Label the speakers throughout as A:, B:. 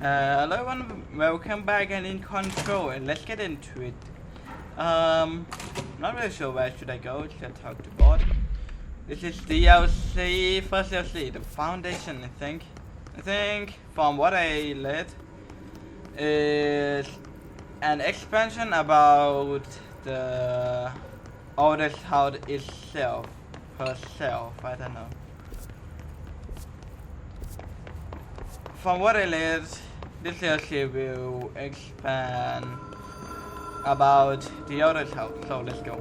A: Hello everyone, welcome back and in control, and let's get into it. Not really sure where should I go. Let's talk to God. This is DLC, first DLC, the foundation. I think from what I read is an expansion about the oldest house itself, herself. I don't know. From what I read, this DLC will expand about the other house, so let's go.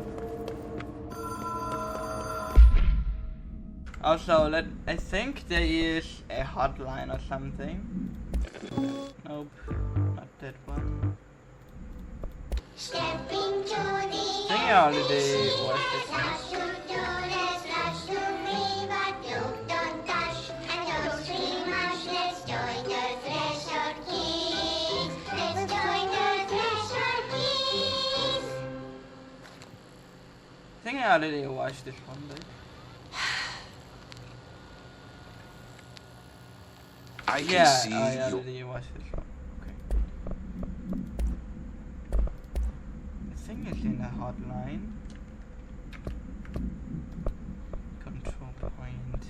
A: Also, I think there is a hotline or something. Nope, not that one. I think I already watched this one. I think I already watched this one, but
B: I can see
A: I
B: you.
A: already watched this one. Okay. I think it's in the hotline. Control point.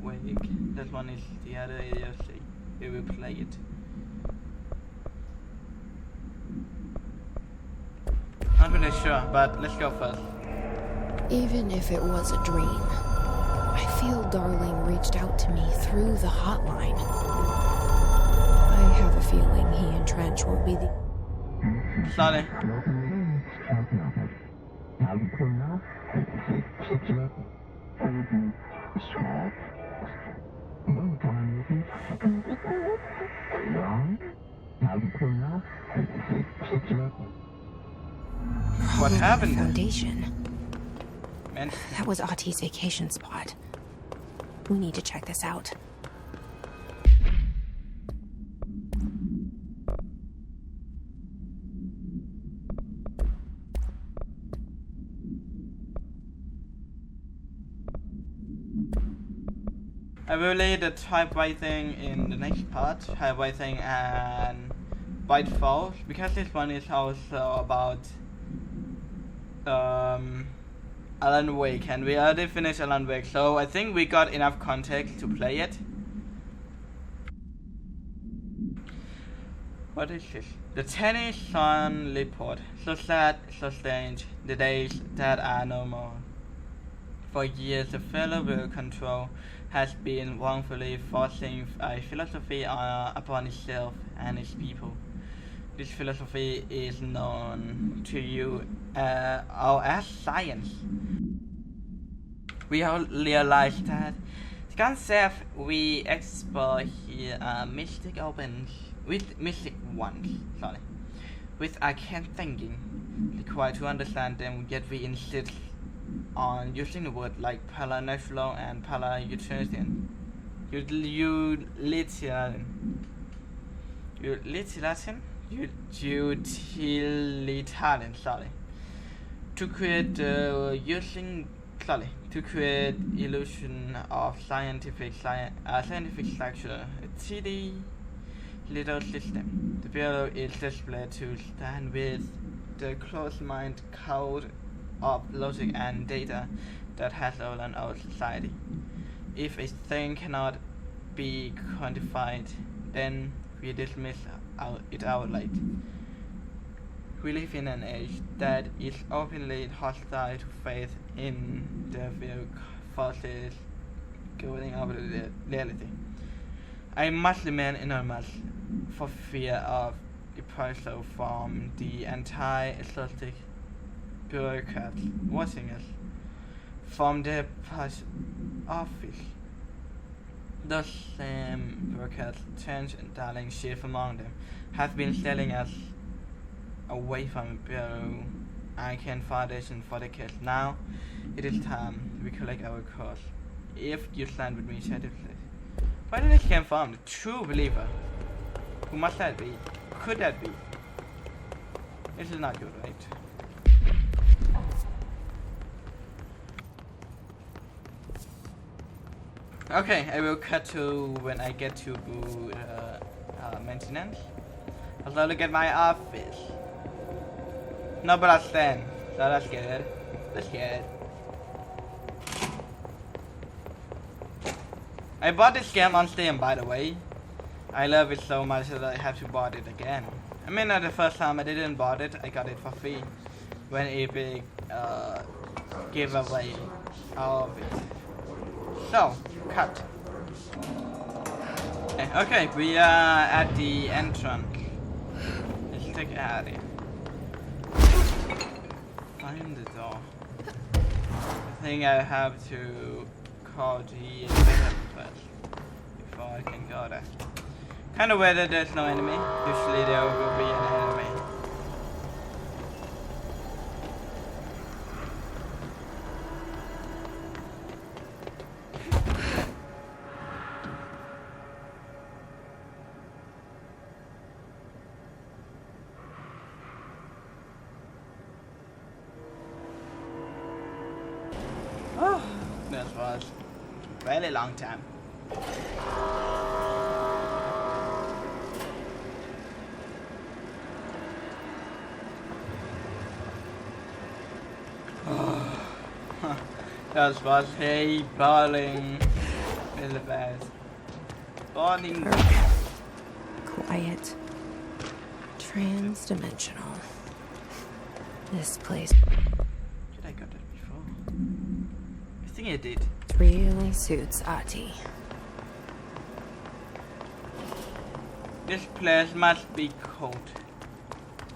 A: Wake. That one is the other ADFC. We will play it. Not really sure, but let's go first.
C: Even if it was a dream, I feel Darling reached out to me through the hotline. I have a feeling he and Trench won't be the...
A: Sorry. What happened?
C: Foundation.
A: Man.
C: That was Auti's vacation spot. We need to check this out.
A: I will lay the typewriting in the next part, typewriting and byte falls, because this one is also about Alan Wake, and we already finished Alan Wake, so I think we got enough context to play it. What is this? The Tennis Sun report. So sad, so strange, the days that are no more. For years, the Federal Control has been wrongfully forcing a philosophy upon itself and its people. This philosophy is known to you as science. We all realize that the concept we explore here are mystic ones, with arcane thinking, required to understand them, yet we insist on using the word like paranatural and para-utilitarian. Utilitarian, to create to create illusion of scientific structure. A TD little system. The Bureau is displayed to stand with the closed-mind code of logic and data that has overrun our society. If a thing cannot be quantified, then we dismiss it outright. We live in an age that is openly hostile to faith in the very forces governing our reality. I must remain anonymous for fear of reprisal from the anti-exotic bureaucrats watching us from their post office. Those same bureaucrats, Trench and Darling, chief among them, have been selling us away from Bureau Arcane Foundation for decades. Now, it is time we collect our course. If you stand with me, share this place. Where did this come from? The true believer. Who must that be? Could that be? This is not good, right? Okay, I will cut to when I get to maintenance. Also look at my office. No blood stain, so that's good. That's good. I bought this game on Steam, by the way. I love it so much that I have to buy it again. I mean, not the first time I didn't buy it, I got it for free when Epic gave away all of it. So, cut. Okay, we are at the entrance. Let's take it out here. Find the door. I think I have to call the elevator first before I can go there. Kind of weird that there's no enemy. Usually there will be an enemy. Oh, that was a very long time. That was a boiling really bad. Boiling.
C: Quiet. Trans-dimensional. This place
A: Did I got that before? I think I did.
C: really suits Ati.
A: This place must be cold.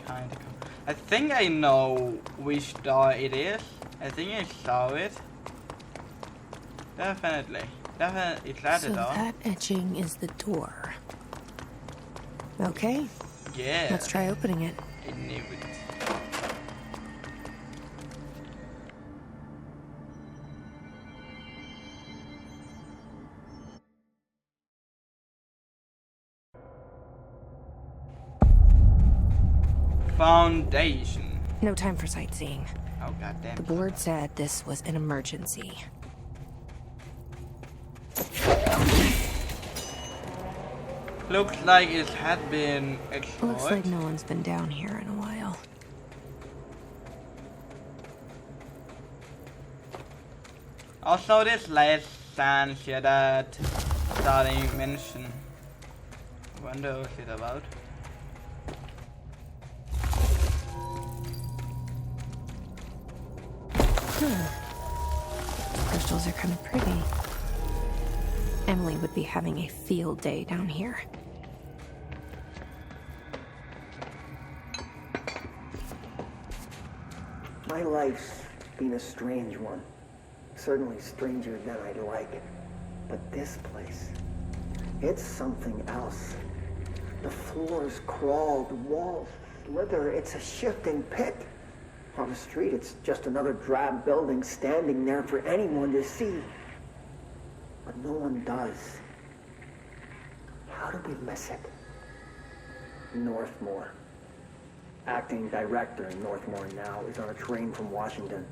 A: Kinda cold. I think I know which door it is. I think I saw it. Definitely. Definitely. Is that the
C: So
A: door?
C: that etching is the door. Okay,
A: Yeah.
C: let's try opening it.
A: I knew it. Foundation.
C: No time for sightseeing.
A: Oh goddamn.
C: The board said this was an emergency.
A: Looks like it had been explored.
C: Looks like no one's been down here in a while.
A: Also, this last stand here that Starling mentioned. Wonder what's it about.
C: Crystals are kind of pretty. Emily would be having a field day down here.
D: My life's been a strange one. Certainly stranger than I'd like. But this place, it's something else. The floors crawl, the walls slither. It's a shifting pit. On the street, it's just another drab building standing there for anyone to see. But no one does. How do we miss it? Northmore. Acting director in Northmore now is on a train from Washington.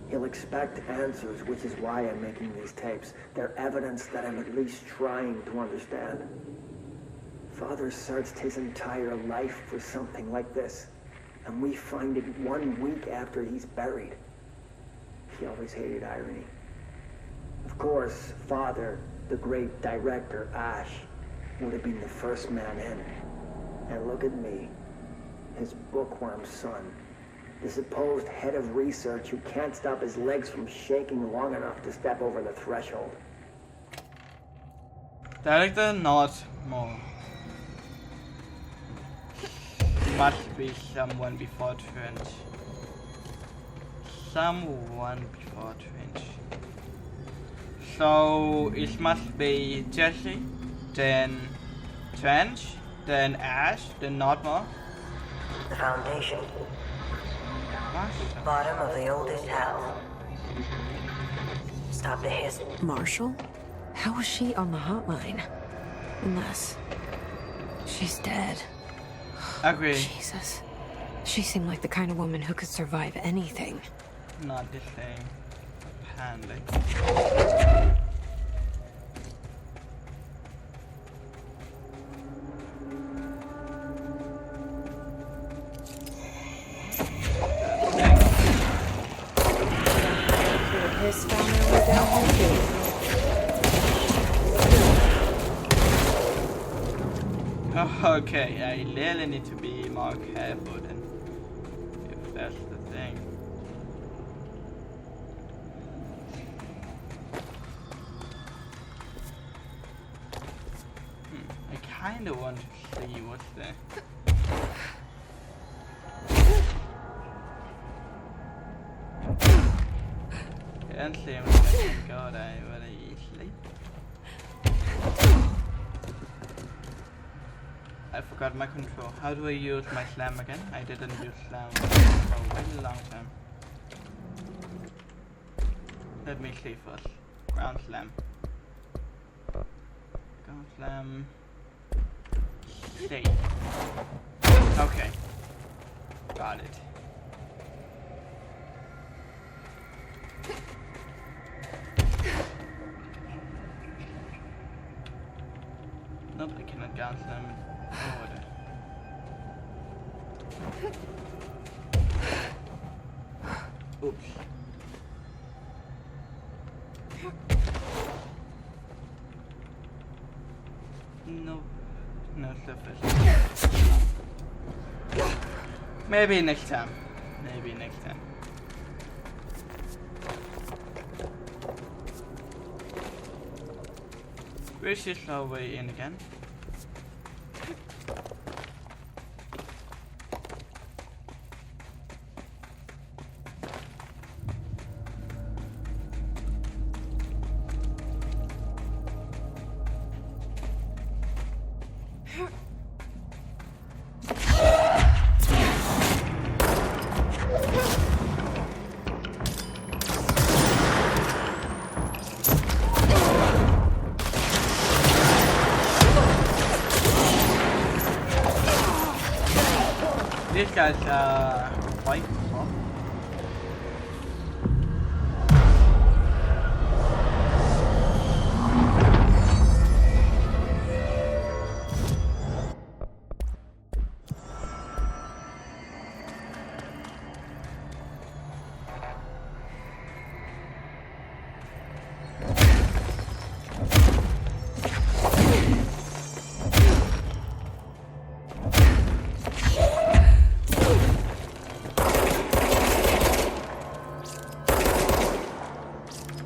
D: He'll expect answers, which is why I'm making these tapes. They're evidence that I'm at least trying to understand. Father searched his entire life for something like this, and we find it 1 week after he's buried. He always hated irony. Of course, Father, the great director, Ash, would have been the first man in. And look at me, his bookworm son, the supposed head of research who can't stop his legs from shaking long enough to step over the threshold.
A: Director, not more. Must be someone before Trench. Someone before Trench. So it must be Jesse, then Trench, then Ash, then Notmore.
E: The foundation.
A: What?
E: Bottom of the oldest house. Stop the hiss.
C: Marshall? How was she on the hotline? Unless she's dead.
A: Agree.
C: Jesus. She seemed like the kind of woman who could survive anything.
A: Not this thing. Apparently. Okay, I really need to be more careful then, if that's the thing. I kinda want to see what's there. Can't see him if I can go there very easily. I forgot my control. How do I use my slam again? I didn't use slam for a very long time. Let me see first. Ground slam. Ground slam. Stay. Okay. Got it. Nope, I cannot ground slam over there. Oops. Nope. No surface. Maybe next time. Maybe next time. Which is our way in again? These guys are quite soft.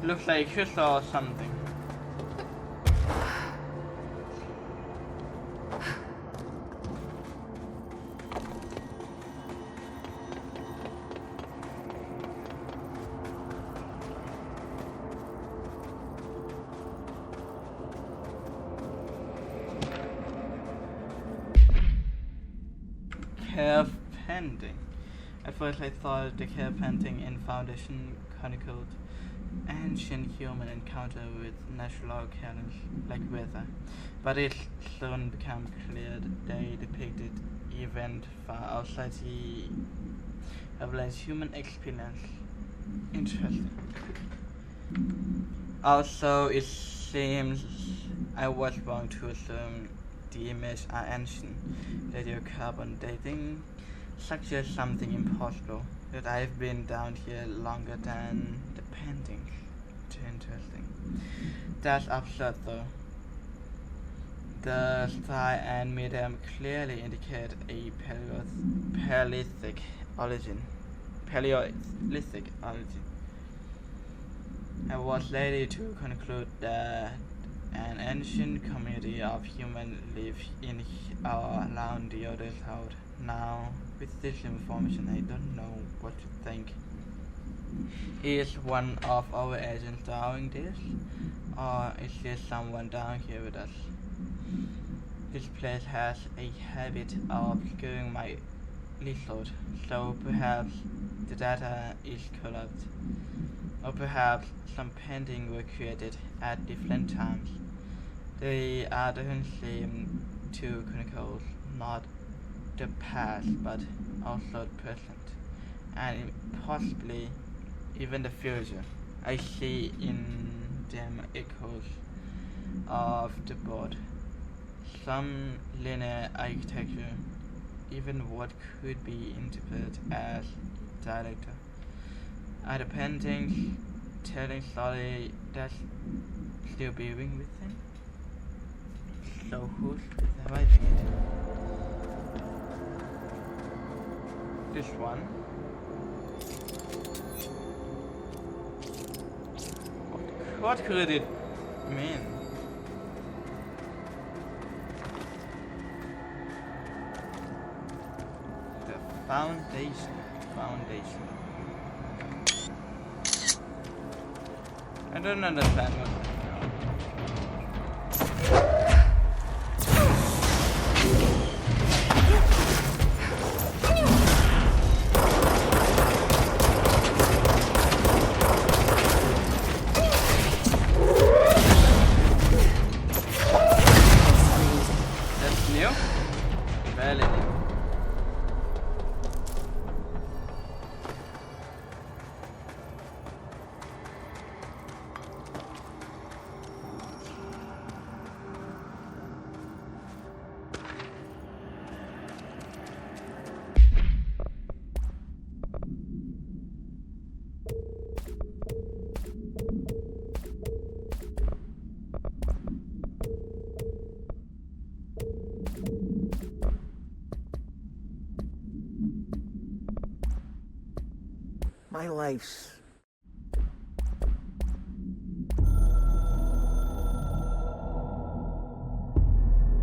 A: Looks like you saw something. Cave painting. At first I thought the cave painting in Foundation chronicled ancient human encounter with natural occurrence like weather, but it soon became clear that they depicted events far outside the average human experience. Interesting. Also, it seems I was wrong to assume the images are ancient. Radiocarbon dating suggests something impossible, that I've been down here longer than the paintings. Interesting. That's absurd though. The style and medium clearly indicate a Paleolithic origin. I was ready to conclude that an ancient community of humans live in or around the other side. Now, with this information, I don't know what to think. Is one of our agents drawing this? Or is there someone down here with us? This place has a habit of obscuring my result, so perhaps the data is corrupt. Or perhaps some paintings were created at different times. They are seem to chronicle not the past but also the present, and possibly even the future. I see in them echoes of the board, some linear architecture, even what could be interpreted as dialectal. Are the paintings telling story that's still being within? slow hul. Det var ikke this one. What could it mean? The foundation. I don't understand what. That's new? Very new.
D: My life's...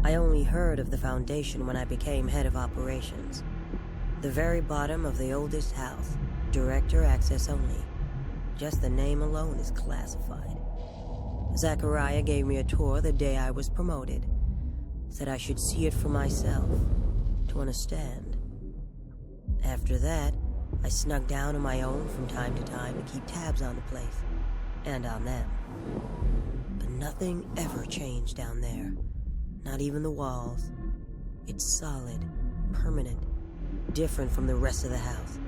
E: I only heard of the Foundation when I became head of operations. The very bottom of the oldest house. Director access only. Just the name alone is classified. Zachariah gave me a tour the day I was promoted. Said I should see it for myself, to understand. After that, I snuck down on my own from time to time to keep tabs on the place. And on them. But nothing ever changed down there. Not even the walls. It's solid, permanent, different from the rest of the house.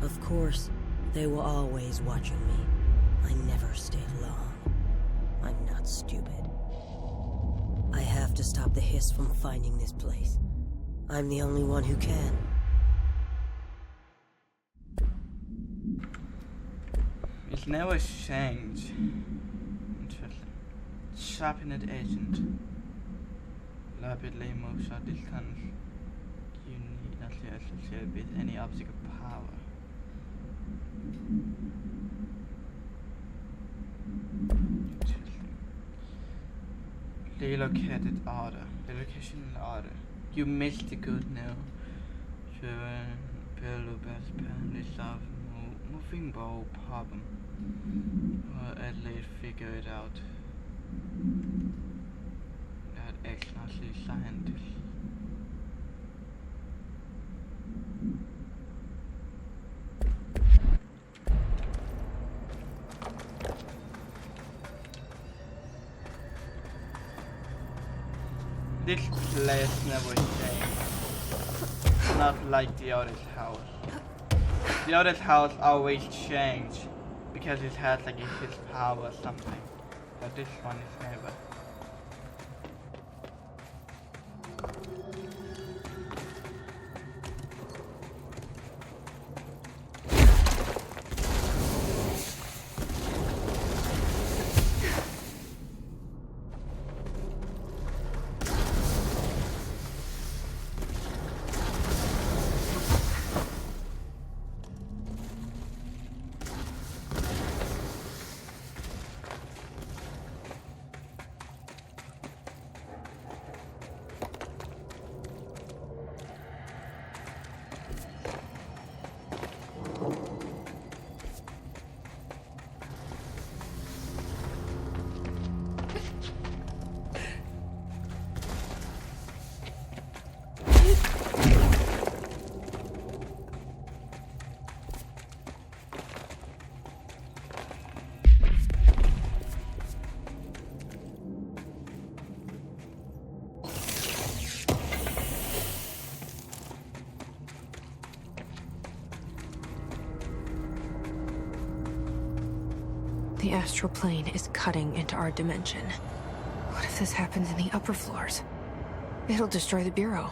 E: Of course, they were always watching me. I never stayed long. I'm not stupid. I have to stop the hiss from finding this place. I'm the only one who can.
A: It never changed. Interesting. Sharpened agent. Rapidly moves short distance. You need not to associate with any object of power. Interesting. Relocated order. Relocation order. You missed the good now. Resolve moving ball problem. Or at least figure it out. That ex-Nazi scientist. This place never changed. Not like the other house. The other house always changed because it has like its power or something. But this one is never.
C: The astral plane is cutting into our dimension. What if this happens in the upper floors? It'll destroy the Bureau.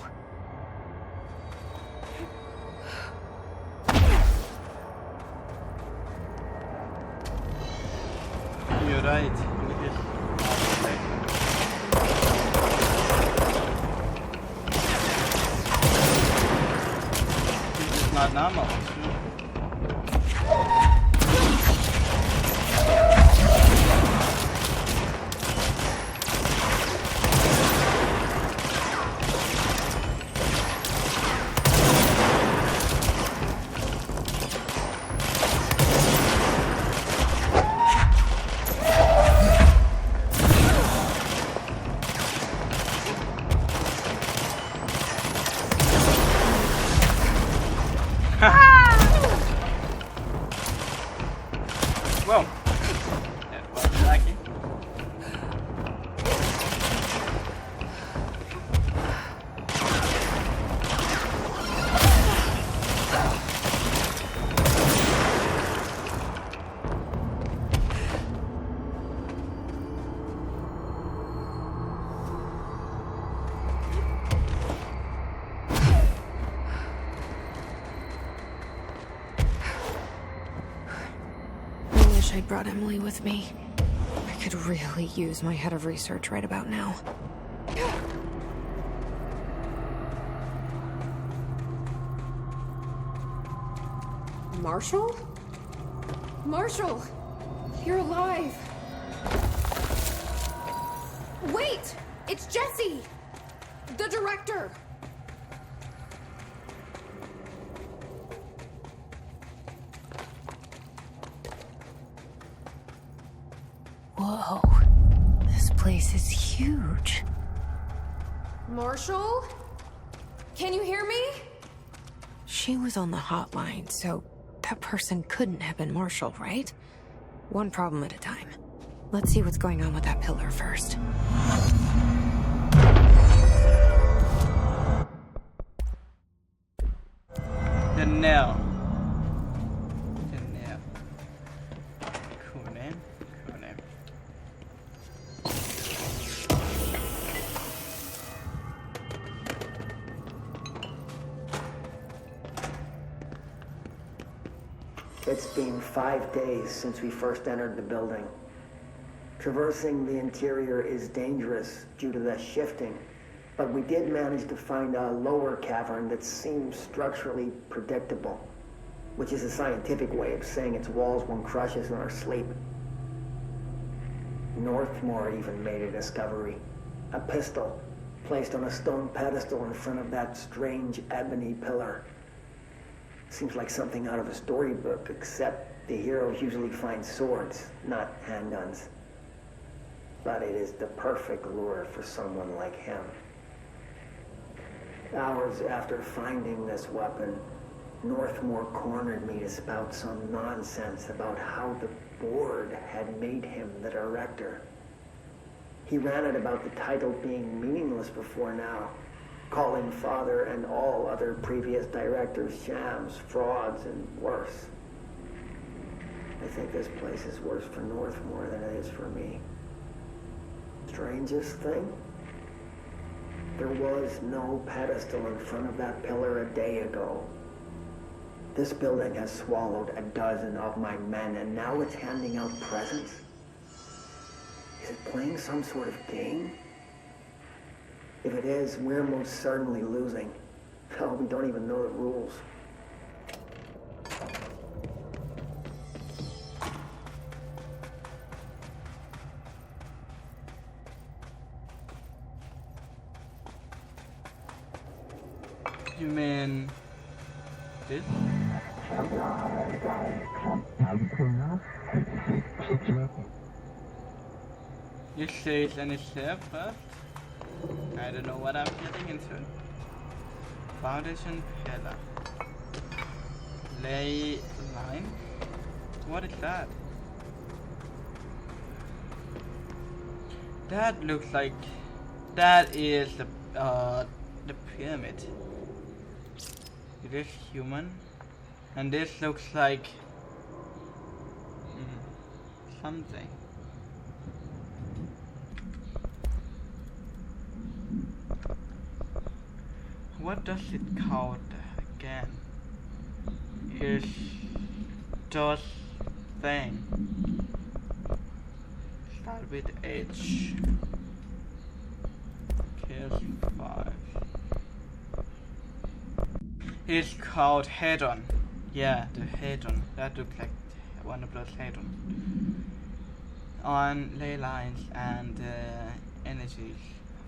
A: You're right. not normal. Whoa. That was lucky.
C: I'd brought Emily with me. I could really use my head of research right about now. Marshall? Marshall! You're alive! Wait! It's Jesse! The director! Whoa, this place is huge. Marshall? Can you hear me? She was on the hotline, so that person couldn't have been Marshall, right? One problem at a time. Let's see what's going on with that pillar first.
A: The nail. Cool name. Cool name.
D: It's been 5 days since we first entered the building. Traversing the interior is dangerous due to the shifting, but we did manage to find a lower cavern that seems structurally predictable, which is a scientific way of saying its walls won't crush us in our sleep. Northmore even made a discovery. A pistol placed on a stone pedestal in front of that strange ebony pillar. Seems like something out of a storybook, except the heroes usually find swords, not handguns. But it is the perfect lure for someone like him. Hours after finding this weapon, Northmore cornered me to spout some nonsense about how the board had made him the director. He ranted about the title being meaningless before now, calling Father and all other previous directors shams, frauds, and worse. I think this place is worse for Northmore than it is for me. Strangest thing? There was no pedestal in front of that pillar a day ago. This building has swallowed a dozen of my men, and now it's handing out presents? Is it playing some sort of game? If it is, we're most certainly losing. Hell, we don't even know the rules.
A: You mean this? You say it's any step, but I don't know what I'm getting into. Foundation pillar. Ley line? What is that? That looks like that is the pyramid. It is human, and this looks like something. What does it called again? Is those thing. Start with H. Kills 5. He's called Hedon. Yeah, the Hedon. That looks like one of those Hedon. On ley lines and energies.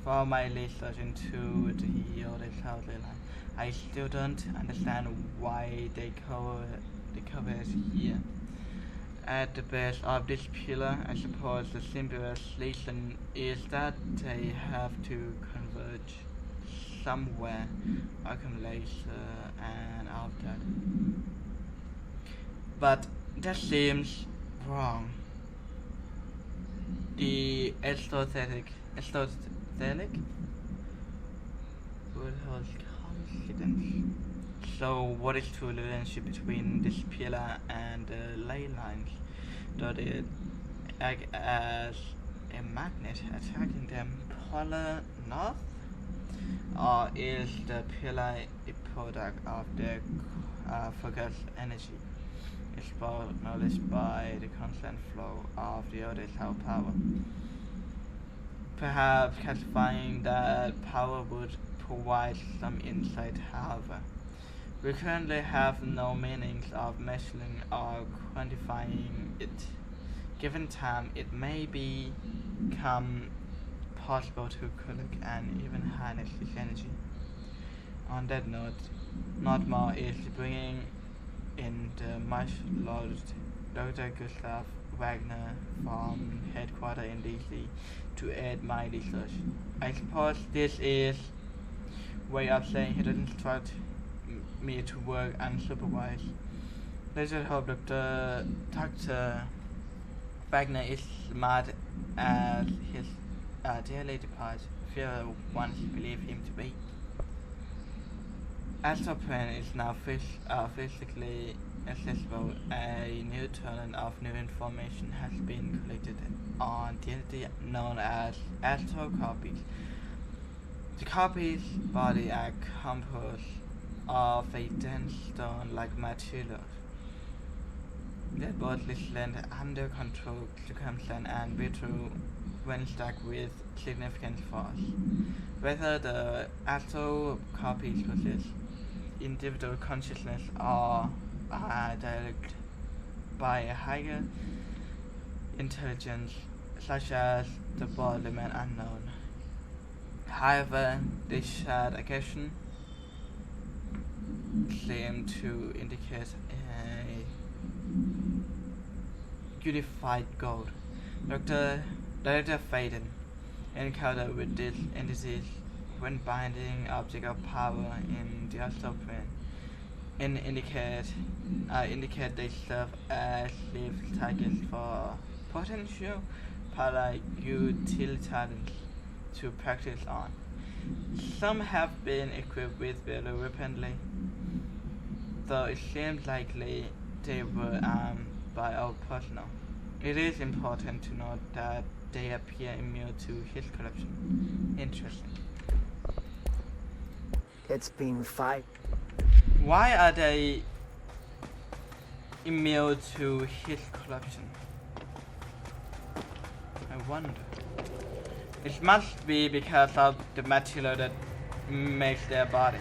A: For my research into the oldest house ley line, I still don't understand why they cover it here. At the base of this pillar, I suppose the simplest reason is that they have to converge somewhere, accumulate and all that. But that seems wrong. The aesthetic would hold confidence. So what is the relationship between this pillar and the ley lines? Does it act as a magnet attracting them polar north? Or is the pillar a product of the focused energy exposed knowledge by the constant flow of the other cell power? Perhaps classifying that power would provide some insight, however. We currently have no meanings of measuring or quantifying it. Given time, it may become possible to collect and even harness this energy. On that note, not more is bringing in the much lauded Dr. Gustav Wagner from headquarters in DC to aid my research. I suppose this is way of saying he doesn't trust me to work unsupervised. Let's just hope Dr. Wagner is smart as his dearly departed fear once believed him to be. Astroplane is now physically accessible. A new ton of new information has been collected on the entity known as astral copies. The copies' body are composed of a dense stone-like material that both resistant under controlled circumstance and brittle when struck with significant force. Whether the astral copies possess individual consciousness or are directed by a higher intelligence, such as the board remain unknown. However, they shared aggression seem to indicate a unified goal. Director Faden encounter with these entities when binding object of power in the astral plane and indicate they serve as slave targets for potential para-utilitarians to practice on. Some have been equipped with very weaponry, though it seems likely they were armed by our personnel. It is important to note that they appear immune to his corruption. Interesting.
D: It's been 5.
A: Why are they immune to his corruption? I wonder. It must be because of the material that makes their body.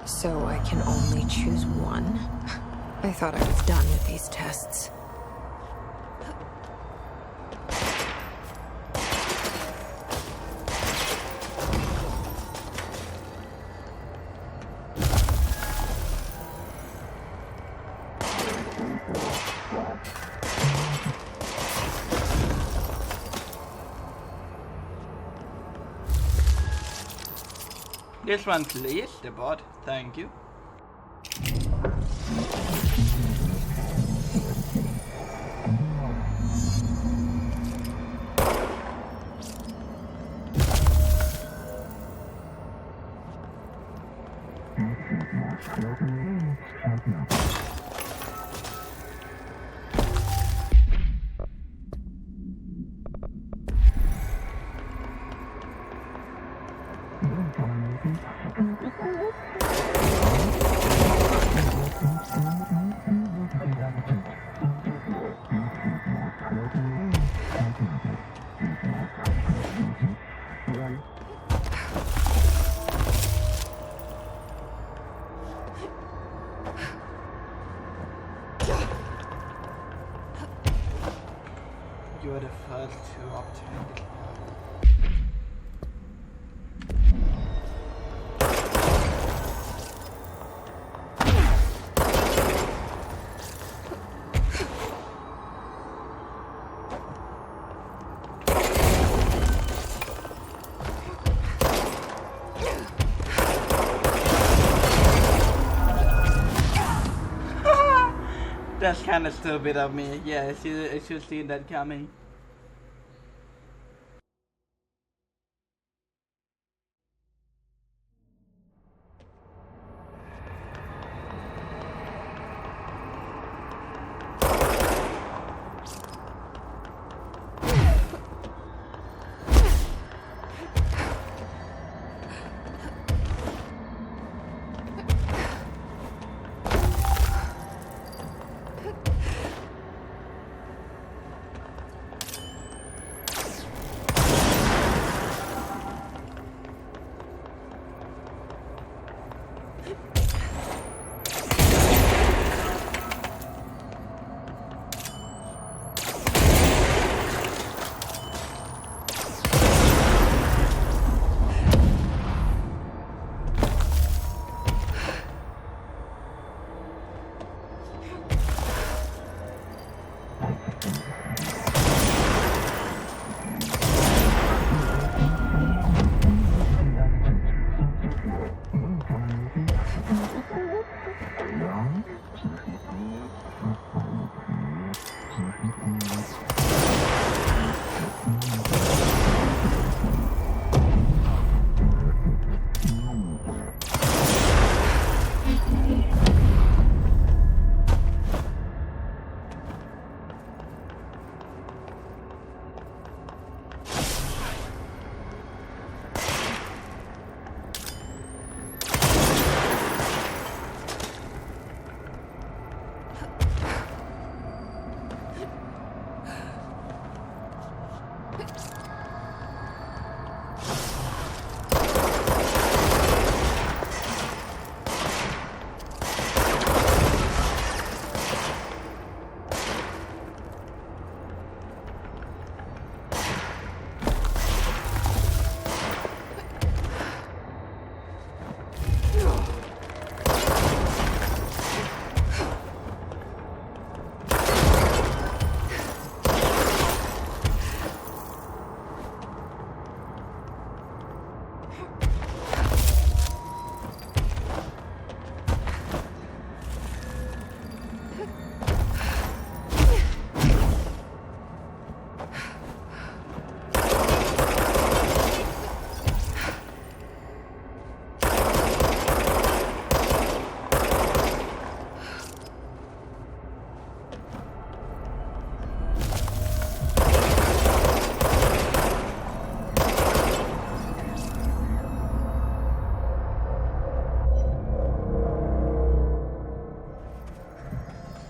C: So I can only choose one? I thought I was done with these tests.
A: This one please, the bot, thank you. You are the first to obtain the That's kind of stupid of me. Yeah, I should see that coming.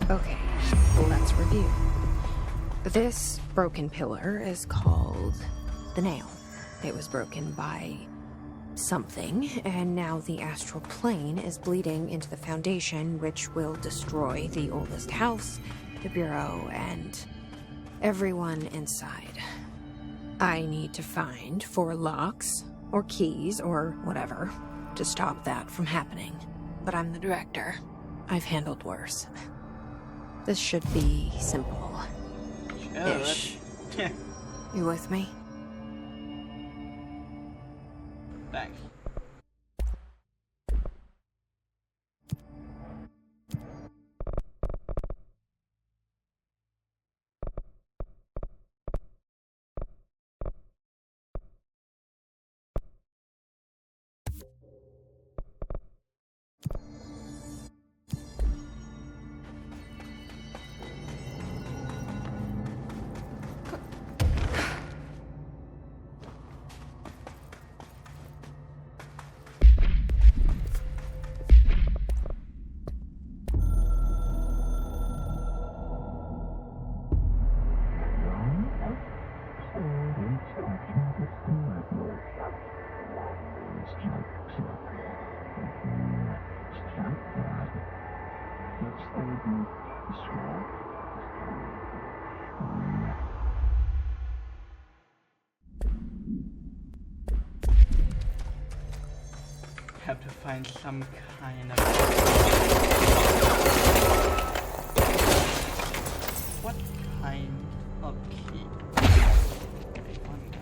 C: Okay, let's review. This broken pillar is called the Nail. It was broken by something, and now the astral plane is bleeding into the foundation, which will destroy the oldest house, the bureau, and everyone inside. I need to find 4 locks, or keys, or whatever, to stop that from happening. But I'm the director. I've handled worse. This should be simple. Ish. You with me?
A: Thanks. have to find some kind of... What kind of key? I wonder.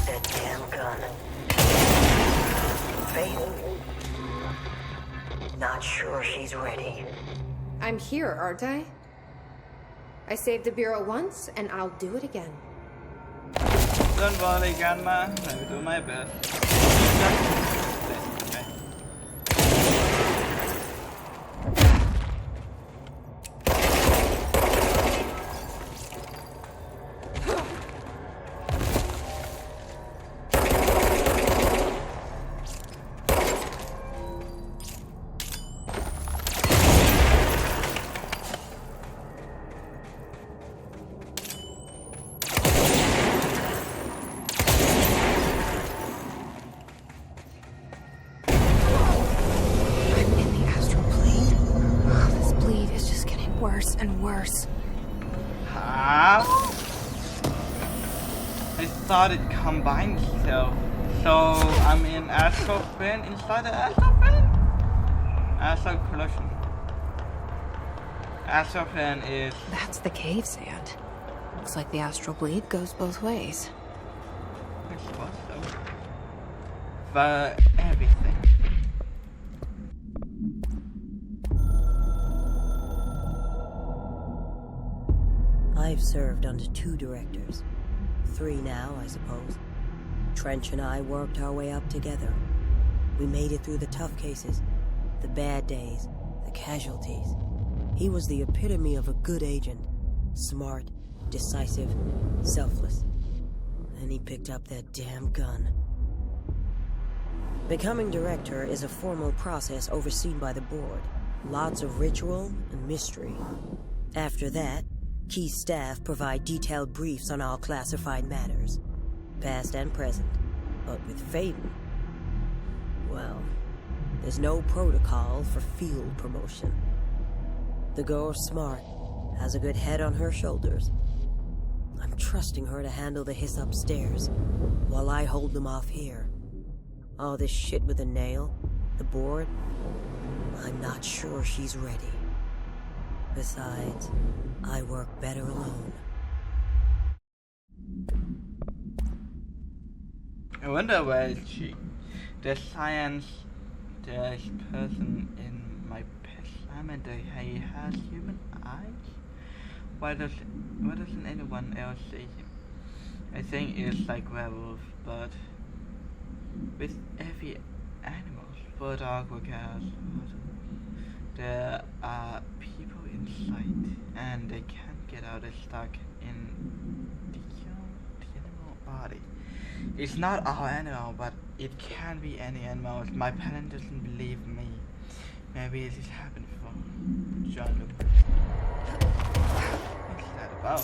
E: That damn gun. Faith. Not sure she's ready.
C: I'm here, aren't I? I saved the Bureau once, and I'll do it again.
A: Don't worry, Gamma. I will do my best. Okay.
C: And worse.
A: How? I thought it combined itself. So I'm in astral plane inside the astral plane? Astral collision. Astral plane is...
C: That's the cave sand. Looks like the astral bleed goes both ways.
A: I suppose so. For everything.
E: I've served under 2 directors. 3 now, I suppose. Trench and I worked our way up together. We made it through the tough cases, the bad days, the casualties. He was the epitome of a good agent. Smart, decisive, selfless. Then he picked up that damn gun. Becoming director is a formal process overseen by the board. Lots of ritual and mystery. After that, key staff provide detailed briefs on all classified matters, past and present. But with Faden, well, there's no protocol for field promotion. The girl's smart, has a good head on her shoulders. I'm trusting her to handle the hiss upstairs, while I hold them off here. All this shit with the nail, the board, I'm not sure she's ready. Besides, I work better alone.
A: I wonder where is she? The science, this person in my assignment, he has human eyes? Why doesn't anyone else see him? I think it's like werewolf, but with every animal, bulldog or cat, there are people inside, and they can't get out. They're stuck in the animal body. It's not our animal, but it can be any animal. My parent doesn't believe me. Maybe this happened for John Luke. What's that about?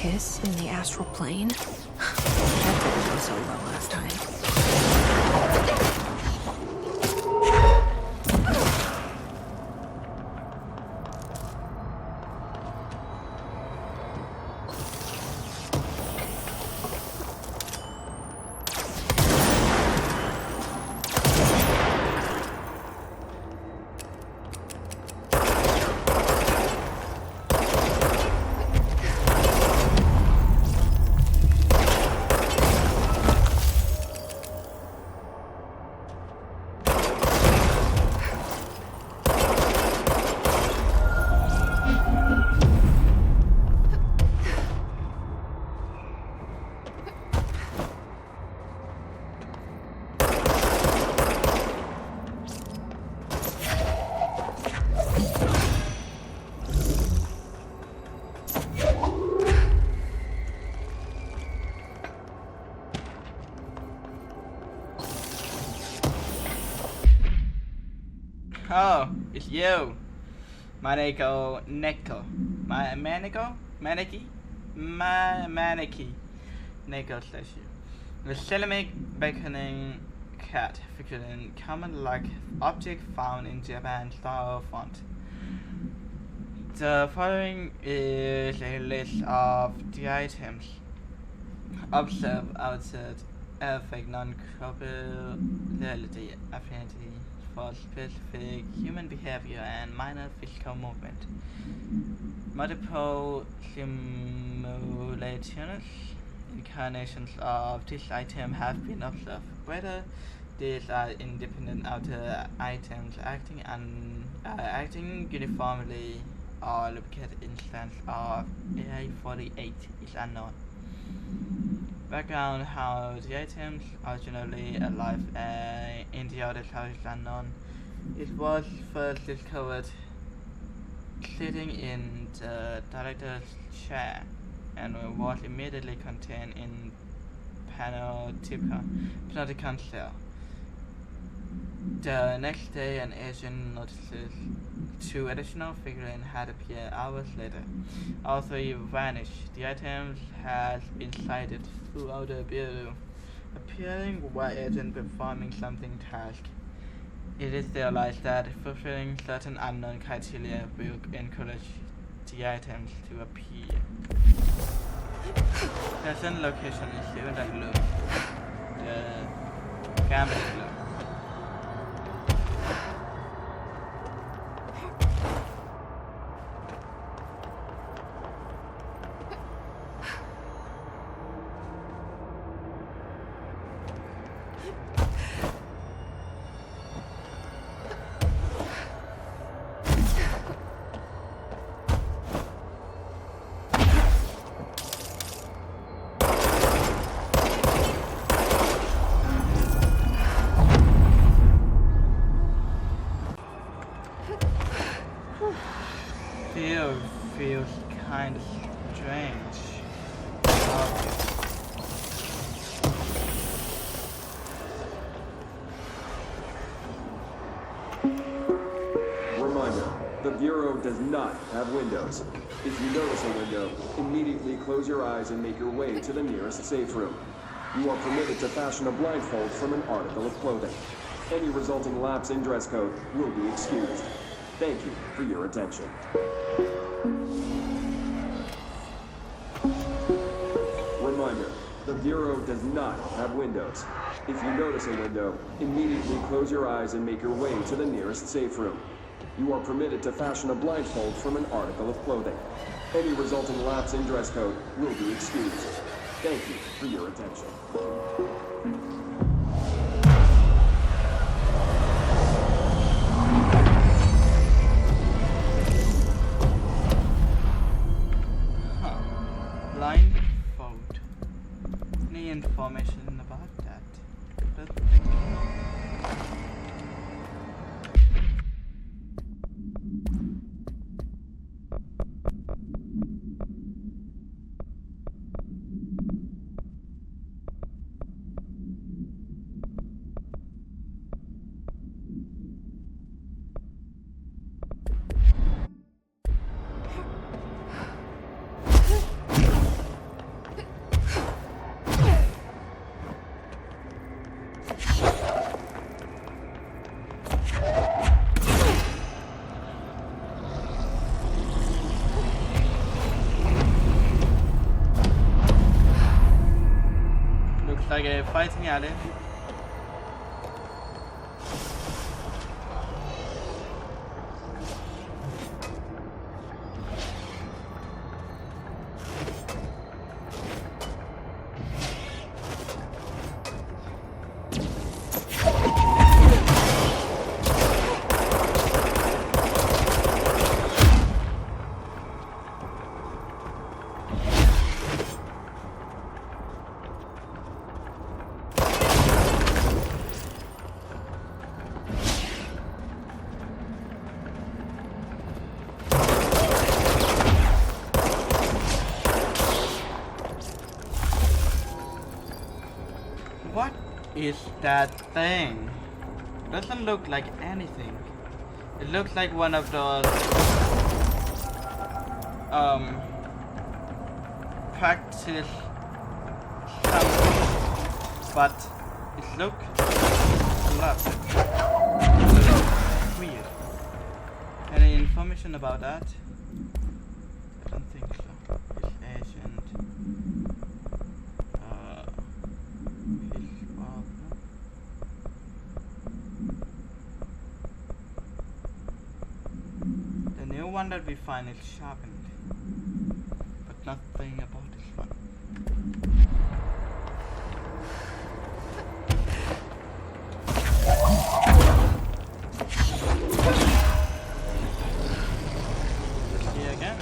C: Hiss in the astral plane? That didn't go so well last time.
A: Oh, it's you. Maneki. Neko slash you. The ceramic beckoning cat featured in common-like object found in Japan-style font. The following is a list of the items. Observe outside effect non-corporeality affinity for specific human behavior and minor physical movement. Multiple simulations, incarnations of this item have been observed. Whether these are independent outer items acting uniformly or duplicate instance of AI-48 is unknown. Background: how the items originally alive in the outer house is unknown. It was first discovered sitting in the director's chair and was immediately contained in Panopticon cell. The next day, an agent notices 2 additional figurines had appeared hours later. All 3 vanished. The items has been sighted throughout the building, appearing while agent performing something task. It is realized that fulfilling certain unknown criteria will encourage the items to appear. Present location is here in that room. The gambling room. Feels kind of strange.
F: Reminder, the Bureau does not have windows. If you notice a window, immediately close your eyes and make your way to the nearest safe room. You are permitted to fashion a blindfold from an article of clothing. Any resulting lapse in dress code will be excused. Thank you for your attention. Reminder, the Bureau does not have windows. If you notice a window, immediately close your eyes and make your way to the nearest safe room. You are permitted to fashion a blindfold from an article of clothing. Any resulting lapse in dress code will be excused. Thank you for your attention.
A: Blindfold. Any information about that? Don't think. Like a fighting alley. What is that thing? Doesn't look like anything. It looks like one of those practice something, but it looks a lot weird. Any information about that? I don't think so. His agent. His partner. The new one that we find is sharpened, but nothing about this one. Here again.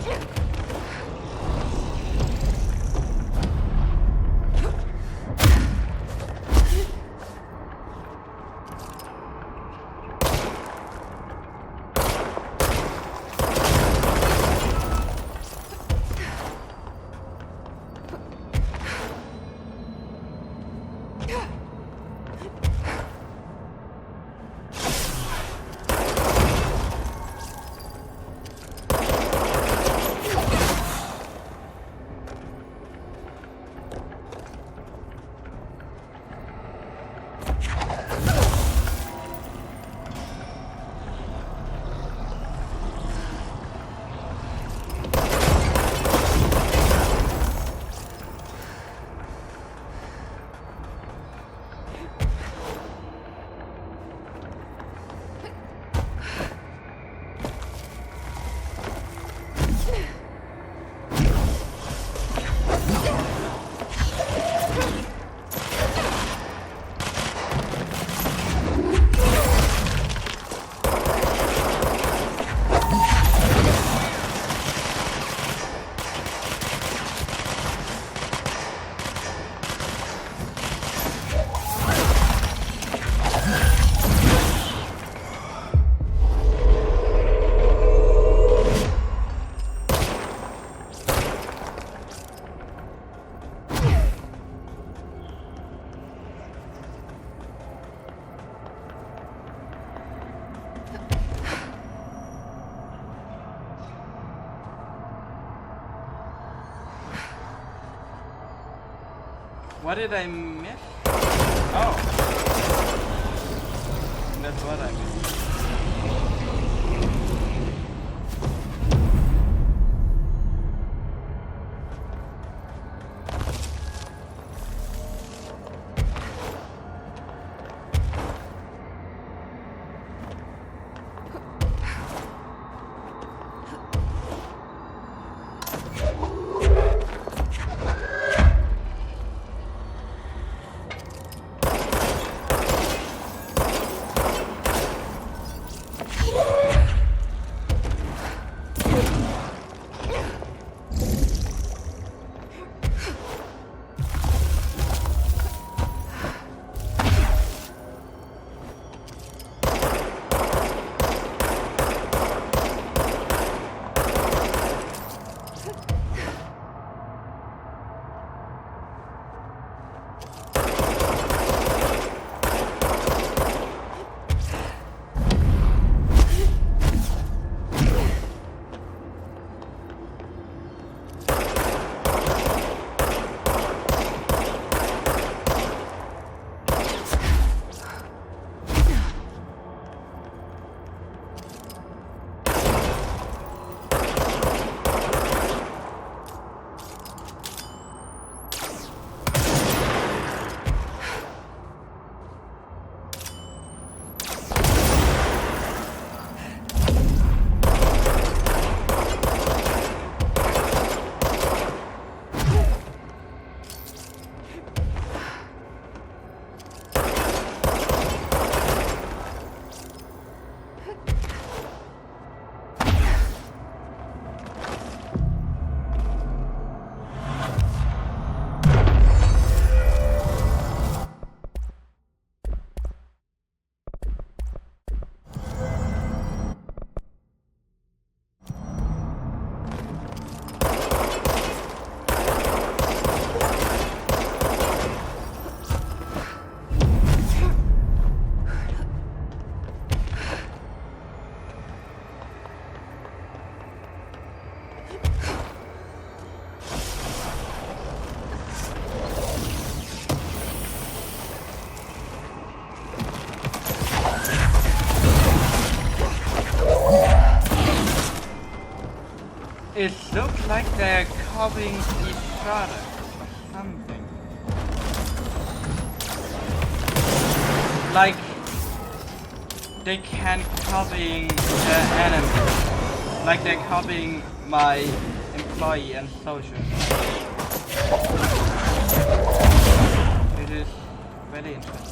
A: What did I miss? Oh. That's what I missed. It looks like they're copying each other or something. Like they can copying the enemy. Like they're copying my employee and social. It is very interesting.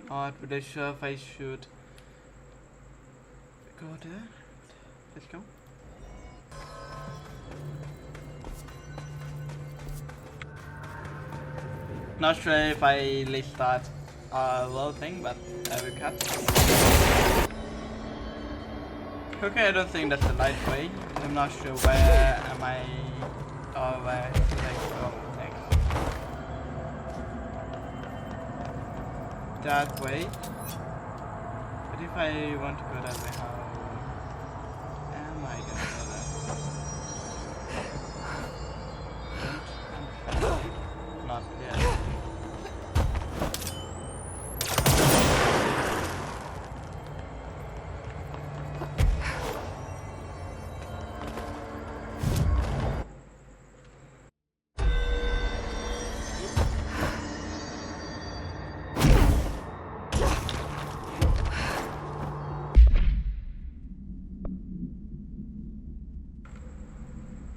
A: Not really sure if I should go there. Let's go. Not sure if I list that little thing, but I will cut. Okay, I don't think that's the right way. I'm not sure where am I or where should I go next. That way. But if I want to go that way, how am I gonna go there? Not yet.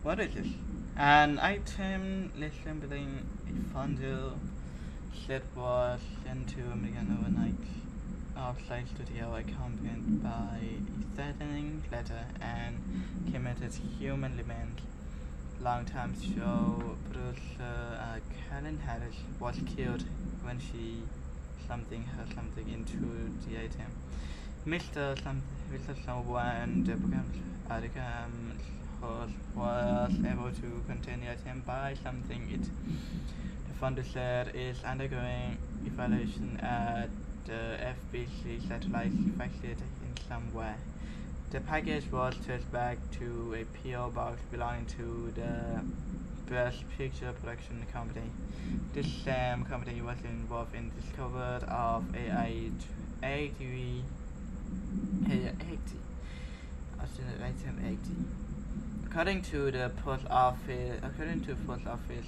A: What is this? An item resembling a fondue that was sent to American overnight outside studio accompanied by a threatening letter and committed human element. Long-time show producer Karen Harris was killed when she something into the item. Mr. Someone, the program was able to contain the item by something it. The funder said is undergoing evaluation at the FBC satellite facility in somewhere. The package was traced back to a PO box belonging to the Best Picture Production Company. This same company was involved in discovery of item 80. According to post office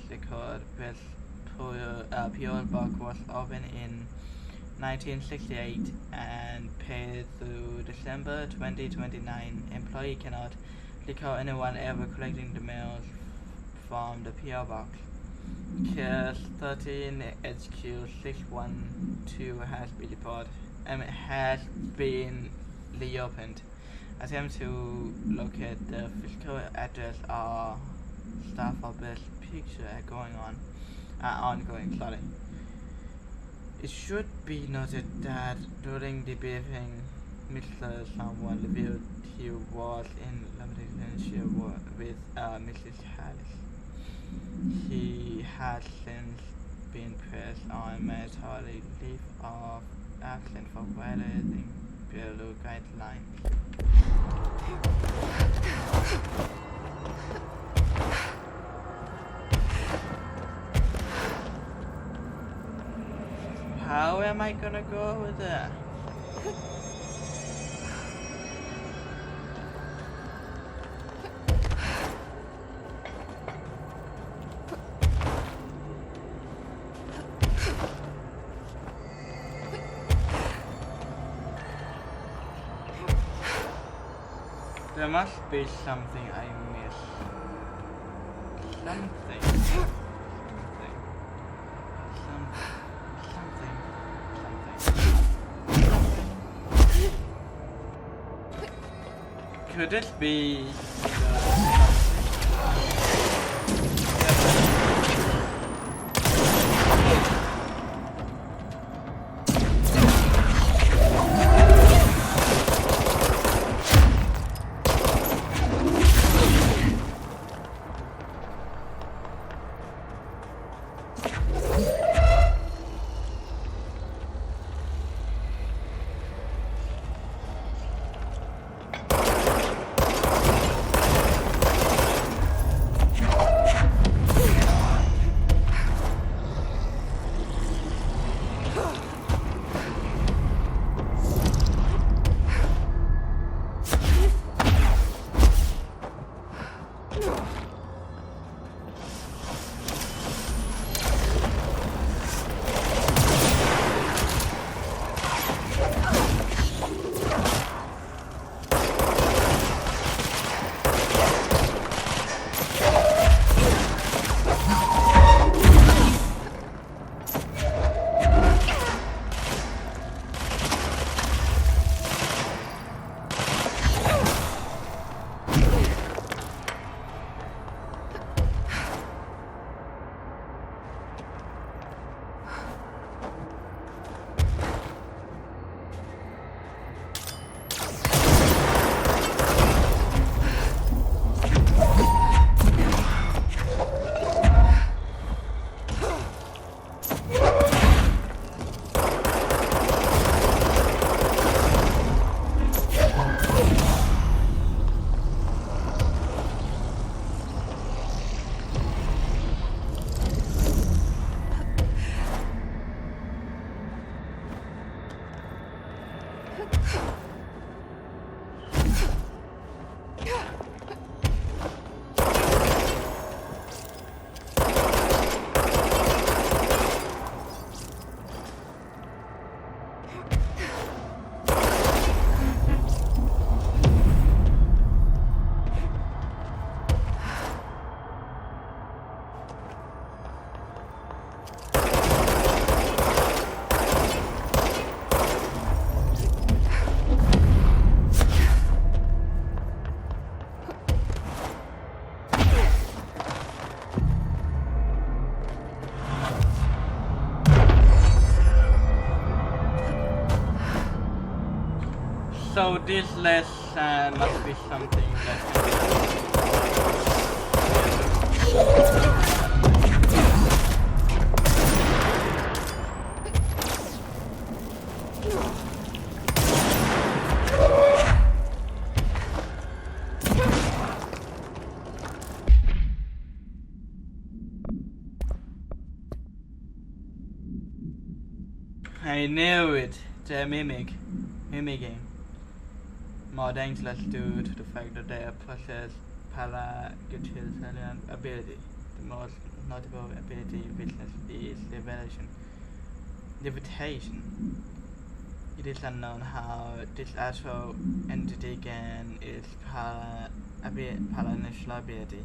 A: record, Best PO box was opened in 1968 and paid through December 2029. Employee cannot recall anyone ever collecting the mails from the PO box. Case 13 HQ 612 has been reopened. Attempt to locate the physical address or staff of Best Picture ongoing. It should be noted that during the briefing, Mr. Someone revealed he was in limited relationship with Mrs. Harris. He has since been placed on mandatory leave of absence for violating Bureau guidelines. How am I gonna go over there? There must be something I missed. Something. Could it be so this lesson must be something that I knew it. The mimicking. More dangerous due to the fact that they possess paragatilian ability. The most notable ability witness is levitation. It is unknown how this actual entity gains its paranormal ability.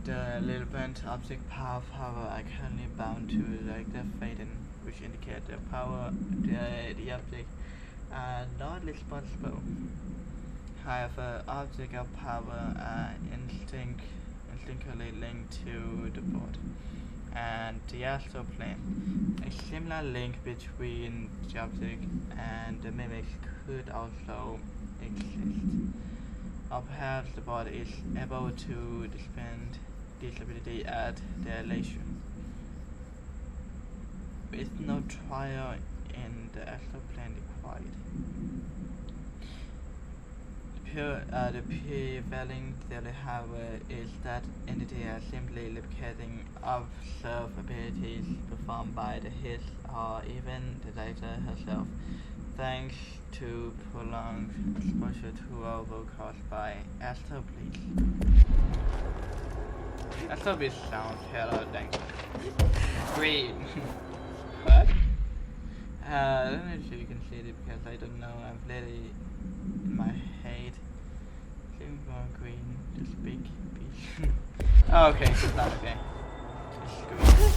A: The little burnt object power are currently bound to the Faden, which indicate the power the object are not responsible. However, objects of power are instinctively linked to the board and the astral plane. A similar link between the object and the mimics could also exist. Or perhaps the body is able to dispense this ability at their leisure, with no trial in the astral plane required. The prevailing theory, however, is that entities are simply replicating of self abilities performed by the his or even the director herself, thanks to prolonged exposure to overall caused by astral bleeds. Astral bleeds sounds hella dangerous. Green. What? I don't know if you can see it because I don't know. I've let it in my head. green. This big piece. Oh, okay, it's not okay. It's green.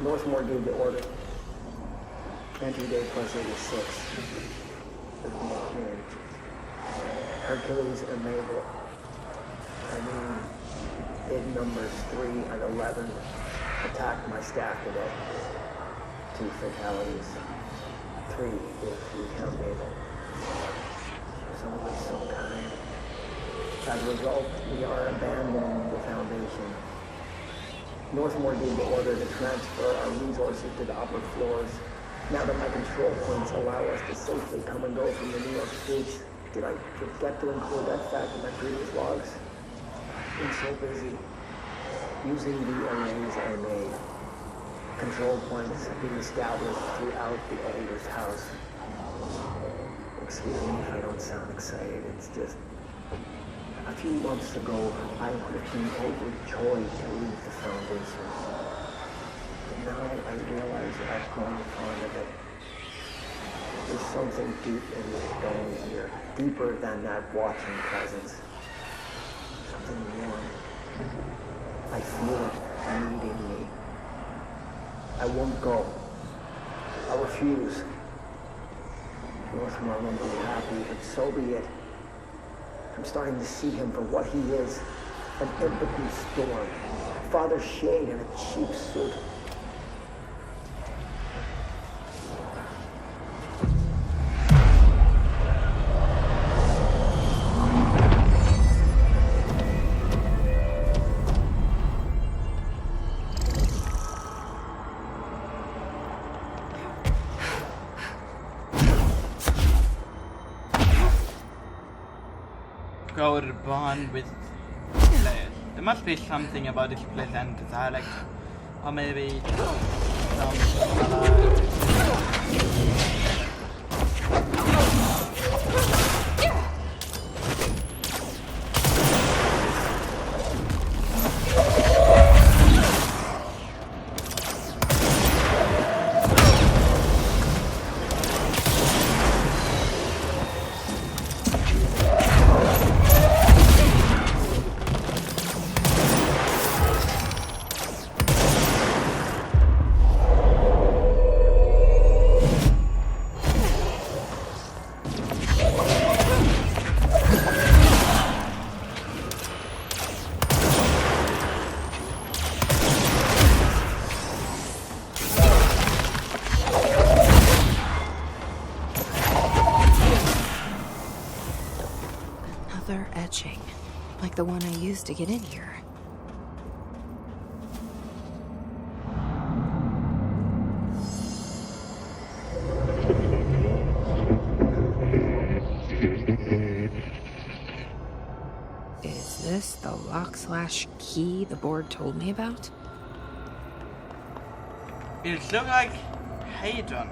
D: Northmore gave the order. Entry day plus 86. Hercules and Mabel. Bid numbers 3 and 11 attacked my staff today. 2 fatalities. 3 if you count Mabel. Someone so kind. As a result, we are abandoning the Foundation. Northmore gave the order to transfer our resources to the upper floors. Now that my control points allow us to safely come and go from the New York streets, did I forget to include that fact in my previous logs? Been so busy using the arrays I made. Control points have been established throughout the oldest house. Excuse me if I don't sound excited, it's just... A few months ago, I would have been overjoyed to leave the Foundation. But now I realize that I've grown fond of it. There's something deep in the stone here, deeper than that watching presence. Something warm. I feel it needing me. I won't go. I refuse. Northmore won't be happy, but so be it. I'm starting to see him for what he is, an impotent storm, Father Shade in a cheap suit.
A: Bond with players. There must be something about this place and the dialect, or maybe
C: etching, like the one I used to get in here. Is this the lock/key the board told me about?
A: It looks like Hadron.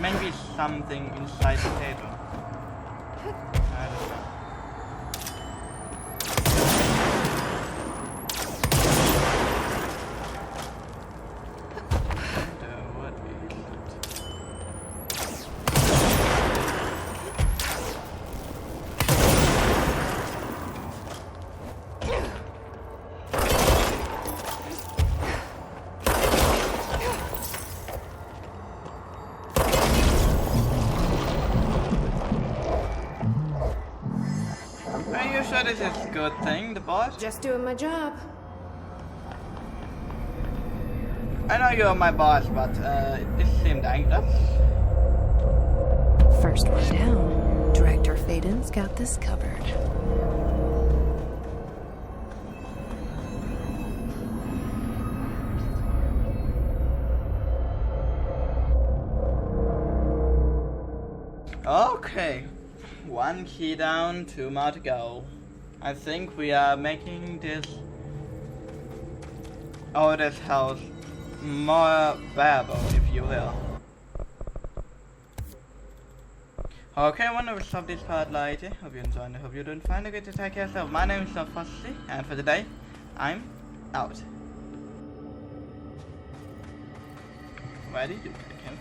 A: Maybe something inside the Hadron. I don't know. This is a good thing, the boss.
C: Just doing my job.
A: I know you're my boss, but this seemed anxious.
C: First one down. Director Faden's got this covered.
A: Okay. One key down, 2 more to go. I think we are making this oldest house more bearable, if you will. Okay, I want to stop this part later. Hope you enjoyed and I hope you're doing fine. Okay, to take care of yourself. My name is Fussy, and for today, I'm out. Where did you take him?